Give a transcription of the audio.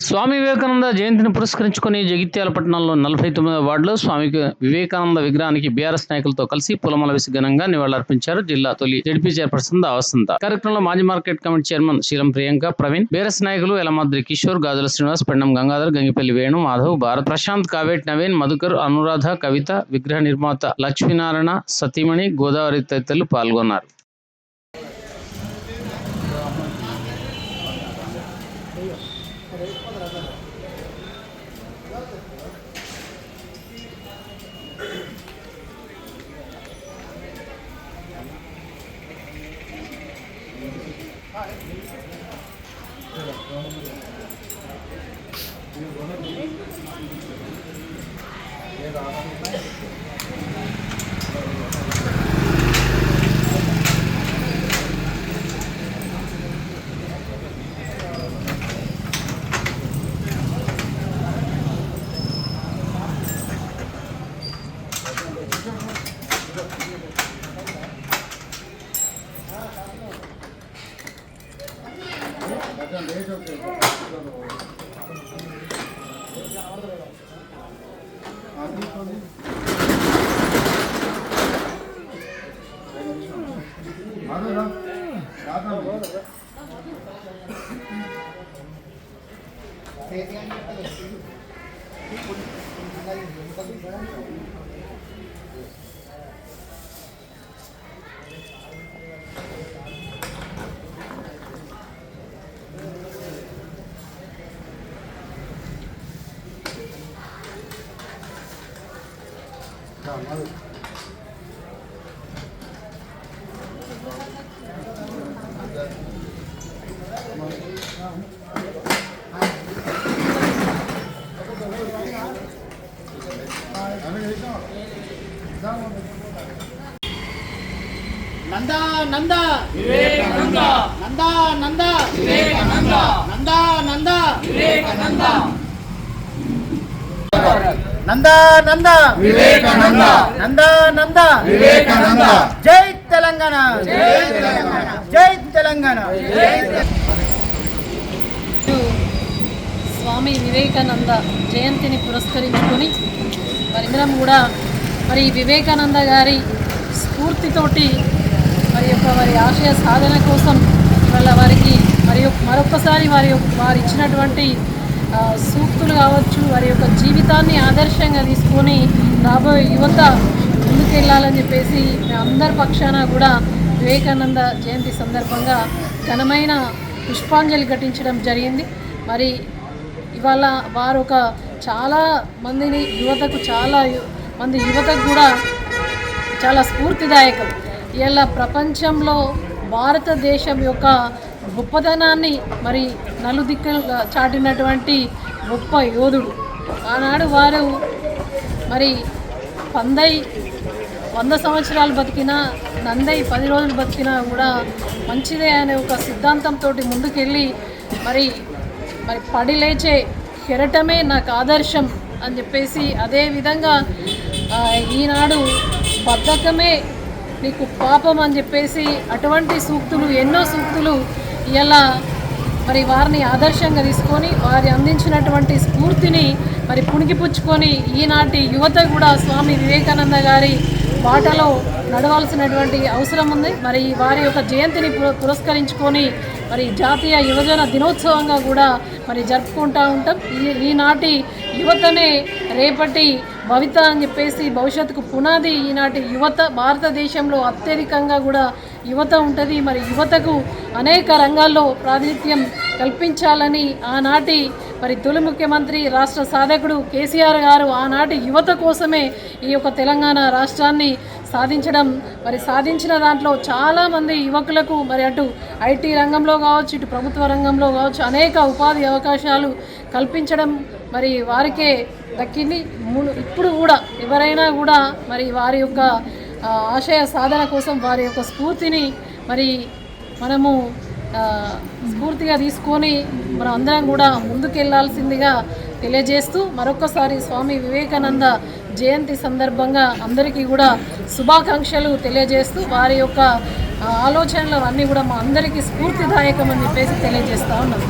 స్వామి వివేకానంద జయంతిని పురస్కరించుకొని జగిత్యాల పట్టణంలో 49వ వార్డులో స్వామి వివేకానంద విగ్రహానికి బీఆర్ఎస్ నాయకులతో కలిసి పూలమాల వేసి ఘనంగా నివాళులర్పించారు జిల్లా తొలి జడ్పీ చైర్పర్సన్ వసంత. కార్యక్రమంలో మాజీ మార్కెట్ కమిటీ చైర్మన్ శీలం ప్రియాంక, ప్రవీణ్, బీఆర్ఎస్ నాయకులు ఎలమాద్రి కిషోర్, గాజుల శ్రీనివాస్, పెండం గంగాధర్, గంగిపల్లి వేణు, మాధవ్, భారత్, ప్రశాంత్, కావేట్ నవీన్, మధుకర్, అనురాధ, కవిత, విగ్రహ నిర్మాత లక్ష్మీనారాయణ, సతీమణి, గోదావరి తదితరులు పాల్గొన్నారు. నందా నందా వివేకానంద, నందా నందా వివేకానంద, నందా నందా వివేకానంద, నందా నందా వివేకానంద, నందా నందా వివేకానంద. జై తెలంగాణ, జై తెలంగాణ, జై తెలంగాణ. స్వామి వివేకానంద జయంతిని పురస్కరించుకొని మనందరం కూడా మరి వివేకానంద గారి స్ఫూర్తితోటి వారి ఆశయ సాధన కోసం ఇవాళ వారికి మరొకసారి వారు ఇచ్చినటువంటి సూక్తులు కావచ్చు, వారి యొక్క జీవితాన్ని ఆదర్శంగా తీసుకొని రాబోయే యువత ముందుకెళ్ళాలని చెప్పేసి అందరి పక్షాన కూడా వివేకానంద జయంతి సందర్భంగా ఘనమైన పుష్పాంజలి ఘటించడం జరిగింది. మరి ఇవాళ వారు చాలా మందిని యువతకు కూడా చాలా స్ఫూర్తిదాయకం. ఇలా ప్రపంచంలో భారతదేశం యొక్క గొప్పతనాన్ని మరి నలుదిక్కులు చాటినటువంటి గొప్ప యోధుడు. ఆనాడు వారు మరి 100 సంవత్సరాలు బతికినా, నందై 10 రోజులు బతికినా కూడా మంచిదే అనే ఒక సిద్ధాంతంతో ముందుకెళ్ళి మరి పడి లేచే కెరటమే నాకు ఆదర్శం అని చెప్పేసి, అదేవిధంగా ఈనాడు బద్ధకమే నీకు పాపం అని చెప్పేసి అటువంటి సూక్తులు, ఎన్నో సూక్తులు ఇలా మరి వారిని ఆదర్శంగా తీసుకొని వారి అందించినటువంటి స్ఫూర్తిని మరి పుణికిపుచ్చుకొని ఈనాటి యువత కూడా స్వామి వివేకానంద గారి బాటలో నడవాల్సినటువంటి అవసరం ఉంది. మరి వారి యొక్క జయంతిని పురస్కరించుకొని మరి జాతీయ యువజన దినోత్సవంగా కూడా మరి జరుపుకుంటూ ఉంటాం. ఈనాటి యువతనే రేపటి భవిత అని చెప్పేసి భవిష్యత్తుకు పునాది ఈనాటి యువత. భారతదేశంలో అత్యధికంగా కూడా యువత ఉంటుంది. మరి యువతకు అనేక రంగాల్లో ప్రాతినిధ్యం కల్పించాలని ఆనాటి మరి తొలి ముఖ్యమంత్రి రాష్ట్ర సాధకుడు కేసీఆర్ గారు ఆనాటి యువత కోసమే ఈ యొక్క తెలంగాణ రాష్ట్రాన్ని సాధించిన దాంట్లో చాలామంది యువకులకు మరి అటు ఐటీ రంగంలో కావచ్చు, ఇటు ప్రభుత్వ రంగంలో కావచ్చు అనేక ఉపాధి అవకాశాలు కల్పించడం మరి వారికే దక్కింది. ఇప్పుడు కూడా ఎవరైనా కూడా మరి వారి యొక్క ఆశయ సాధన కోసం వారి యొక్క స్ఫూర్తిని మరి మనము స్ఫూర్తిగా తీసుకొని మనం అందరం కూడా ముందుకెళ్లాల్సిందిగా తెలియజేస్తూ మరొకసారి స్వామి వివేకానంద జయంతి సందర్భంగా అందరికీ కూడా శుభాకాంక్షలు తెలియజేస్తూ వారి యొక్క ఆలోచనలు అన్నీ కూడా మా అందరికీ స్ఫూర్తిదాయకమని చెప్పేసి తెలియజేస్తా ఉన్నాం.